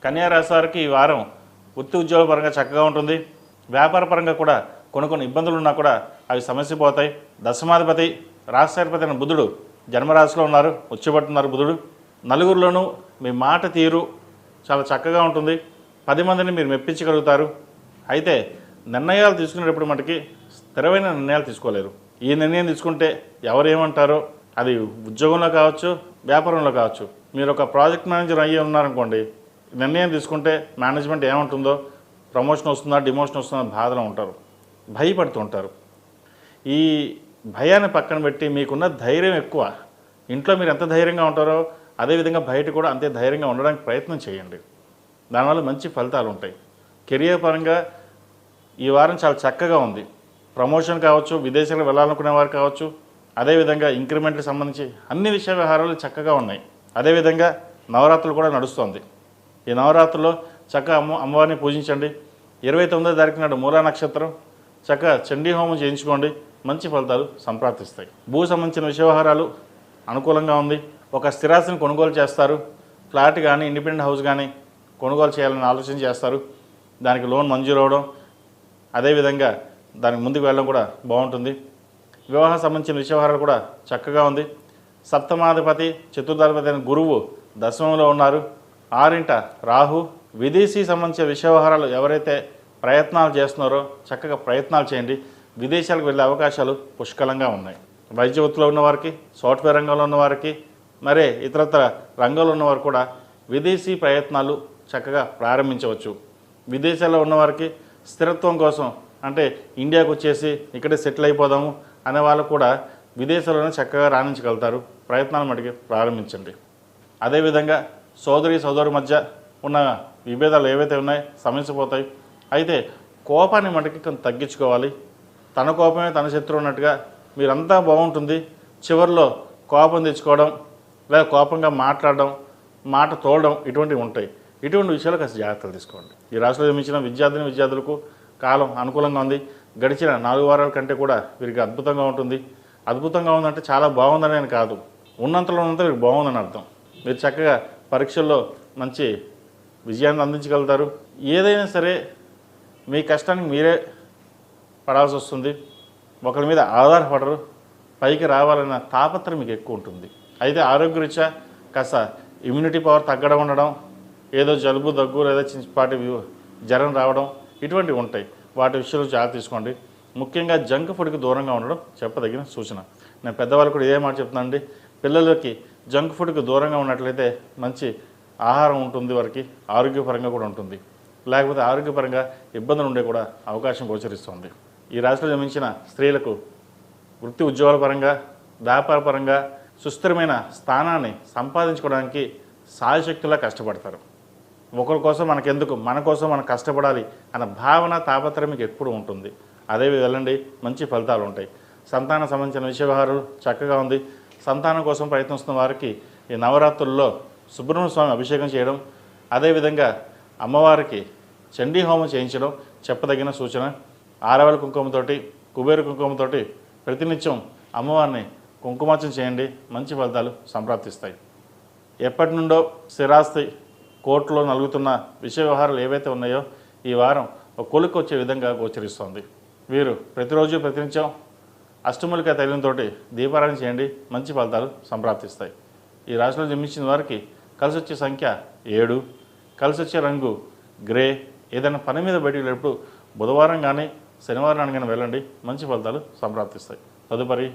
కన్యా రాశి వారికి ఈ వారం వృత్తి ఉద్యోగ పరంగా చక్కగా ఉంటుంది. వ్యాపార పరంగా కూడా కొన్ని ఇబ్బందులు ఉన్నా కూడా అవి సమస్యపోతాయి. దశమాధిపతి రాష్ట్రాధిపతి అయిన బుధుడు జన్మరాశిలో ఉన్నారు, ఉచ్చబడుతున్నారు బుధుడు. నలుగురిలోనూ మీ మాట తీరు చాలా చక్కగా ఉంటుంది. 10 మందిని మీరు మెప్పించగలుగుతారు. అయితే నిర్ణయాలు తీసుకునేటప్పుడు మటుకి స్థిరమైన నిర్ణయాలు తీసుకోలేరు. ఈ నిర్ణయం తీసుకుంటే ఎవరేమంటారో, అది ఉద్యోగంలో కావచ్చు, వ్యాపారంలో కావచ్చు. మీరు ఒక ప్రాజెక్ట్ మేనేజర్ అయ్యి ఉన్నారనుకోండి, నిర్ణయం తీసుకుంటే మేనేజ్మెంట్ ఏమంటుందో, ప్రమోషన్ వస్తుందా డిమోషన్ వస్తుందా బాధలో ఉంటారు, భయపడుతూ ఉంటారు. ఈ భయాన్ని పక్కన పెట్టి మీకున్న ధైర్యం ఎక్కువ. ఇంట్లో మీరు ఎంత ధైర్యంగా ఉంటారో అదేవిధంగా బయట కూడా అంతే ధైర్యంగా ఉండడానికి ప్రయత్నం చేయండి. దానివల్ల మంచి ఫలితాలు ఉంటాయి. కెరియర్ పరంగా ఈ వారం చాలా చక్కగా ఉంది. ప్రమోషన్ కావచ్చు, విదేశాలకు వెళ్ళాలనుకునే వారు కావచ్చు, అదేవిధంగా ఇంక్రిమెంట్కి సంబంధించి అన్ని విషయ వ్యవహారాలు చక్కగా ఉన్నాయి. అదేవిధంగా నవరాత్రులు కూడా నడుస్తోంది. ఈ నవరాత్రుల్లో చక్కగా అమ్మవారిని పూజించండి. 29వ తారీఖు నాడు మూలా నక్షత్రం, చక్కగా చండీ హోమం చేయించుకోండి. మంచి ఫలితాలు సంప్రాప్తిస్తాయి. భూ సంబంధించిన విషయ వ్యవహారాలు అనుకూలంగా ఉంది. ఒక స్థిరాస్తిని కొనుగోలు చేస్తారు. ఫ్లాట్ కానీ ఇండిపెండెంట్ హౌస్ కానీ కొనుగోలు చేయాలని ఆలోచన చేస్తారు. దానికి లోన్ మంజూరు అవడం, అదేవిధంగా దానికి ముందుకు వెళ్ళడం కూడా బాగుంటుంది. వివాహం సంబంధించిన విషయ వ్యవహారాలు కూడా చక్కగా ఉంది. సప్తమాధిపతి చతుర్థాధిపతి అయిన గురువు దశమంలో ఉన్నారు. 6వ రాహు. విదేశీ సంబంధించిన విషయ వ్యవహారాలు ఎవరైతే ప్రయత్నాలు చేస్తున్నారో చక్కగా ప్రయత్నాలు చేయండి. విదేశాలకు వెళ్ళే అవకాశాలు పుష్కలంగా ఉన్నాయి. వైద్య వృత్తిలో ఉన్నవారికి, సాఫ్ట్వేర్ రంగంలో ఉన్నవారికి, మరే ఇతరత్ర రంగంలో ఉన్నవారు కూడా విదేశీ ప్రయత్నాలు చక్కగా ప్రారంభించవచ్చు. విదేశాల్లో ఉన్నవారికి స్థిరత్వం కోసం, అంటే ఇండియాకు వచ్చేసి ఇక్కడే సెటిల్ అయిపోదాము అనే వాళ్ళు కూడా విదేశాల్లోనే చక్కగా రాణించగలుగుతారు. ప్రయత్నాలు మటుకు ప్రారంభించండి. అదేవిధంగా సోదరి మధ్య ఉన్న విభేదాలు ఏవైతే ఉన్నాయో సమస్యపోతాయి. అయితే కోపాన్ని మటుకి కొంత తగ్గించుకోవాలి. తన కోపమే తన శత్రువు అన్నట్టుగా మీరంతా బాగుంటుంది. చివరిలో కోపం తెచ్చుకోవడం, లేదా కోపంగా మాట్లాడడం, మాట తోడడం, ఇటువంటివి ఉంటాయి. ఇటువంటి విషయాలు కాస్త జాగ్రత్తలు తీసుకోండి. ఈ రాశిలో జన్మించిన విద్యార్థులకు కాలం అనుకూలంగా ఉంది. గడిచిన 4 వారాల కంటే కూడా వీరికి అద్భుతంగా ఉంటుంది. అద్భుతంగా ఉందంటే చాలా బాగుందని అని కాదు, ఉన్నంతలో ఉన్నంత వీరికి బాగుందని అర్థం. మీరు చక్కగా పరీక్షల్లో మంచి విజయాన్ని అందించగలుగుతారు. ఏదైనా సరే మీ కష్టానికి మీరే పడాల్సి వస్తుంది. ఒకరి మీద ఆధారపడరు. పైకి రావాలన్న తాపత్రం మీకు ఎక్కువ ఉంటుంది. అయితే ఆరోగ్యరీత్యా కాస్త ఇమ్యూనిటీ పవర్ తగ్గడం ఉండడం, ఏదో జలుబు దగ్గు లేదా చిన్నపాటి జ్వరం రావడం, ఇటువంటివి ఉంటాయి. వాటి విషయంలో జాగ్రత్త తీసుకోండి. ముఖ్యంగా జంక్ ఫుడ్కి దూరంగా ఉండడం చెప్పదగిన సూచన. నేను పెద్దవాళ్ళు కూడా ఇదే మాట చెప్తున్నానండి. పిల్లలకి జంక్ ఫుడ్కి దూరంగా ఉన్నట్లయితే మంచి ఆహారం ఉంటుంది, వారికి ఆరోగ్యపరంగా కూడా ఉంటుంది. లేకపోతే ఆరోగ్యపరంగా ఇబ్బందులు ఉండే కూడా అవకాశం గోచరిస్తుంది. ఈ రాశిలో జన్మించిన స్త్రీలకు వృత్తి ఉద్యోగాల పరంగా, వ్యాపార పరంగా సుస్థిరమైన స్థానాన్ని సంపాదించుకోవడానికి సాయశక్తులా కష్టపడతారు. ఒకరి కోసం మనకెందుకు, మన కోసం మనం కష్టపడాలి అన్న భావన, తాపత్రయం మీకు ఎప్పుడు ఉంటుంది. అదే వెళ్ళండి, మంచి ఫలితాలు ఉంటాయి. సంతానం సంబంధించిన విషయ వ్యవహారాలు చక్కగా ఉంది. సంతానం కోసం ప్రయత్నిస్తున్న వారికి ఈ నవరాత్రుల్లో సుబ్రహ్మణ్య స్వామి అభిషేకం చేయడం, అదేవిధంగా అమ్మవారికి చండీ హోమం చేయించడం చెప్పదగిన సూచన. ఆరవల కుంకుమతోటి, కుబేర కుంకుమతోటి ప్రతినిత్యం అమ్మవారిని కుంకుమార్చన చేయండి. మంచి ఫలితాలు సంప్రాప్తిస్తాయి. ఎప్పటి నుండో స్థిరాస్తి కోర్టులో నలుగుతున్న విషయ వ్యవహారాలు ఏవైతే ఉన్నాయో ఈ వారం ఒక కొలుకు వచ్చే విధంగా గోచరిస్తోంది. వీరు ప్రతినిత్యం అష్టములిక తైలంతో దీపారాధన చేయండి. మంచి ఫలితాలు సంప్రాప్తిస్తాయి. ఈ రాశిలో జన్మించిన వారికి కలిసి వచ్చే సంఖ్య 7, కలిసి వచ్చే రంగు గ్రే. ఏదైనా పని మీద బయటికి వెళ్ళినప్పుడు బుధవారం కానీ శనివారం కానీ వెళ్ళండి. మంచి ఫలితాలు సంప్రాప్తిస్తాయి. తదుపరి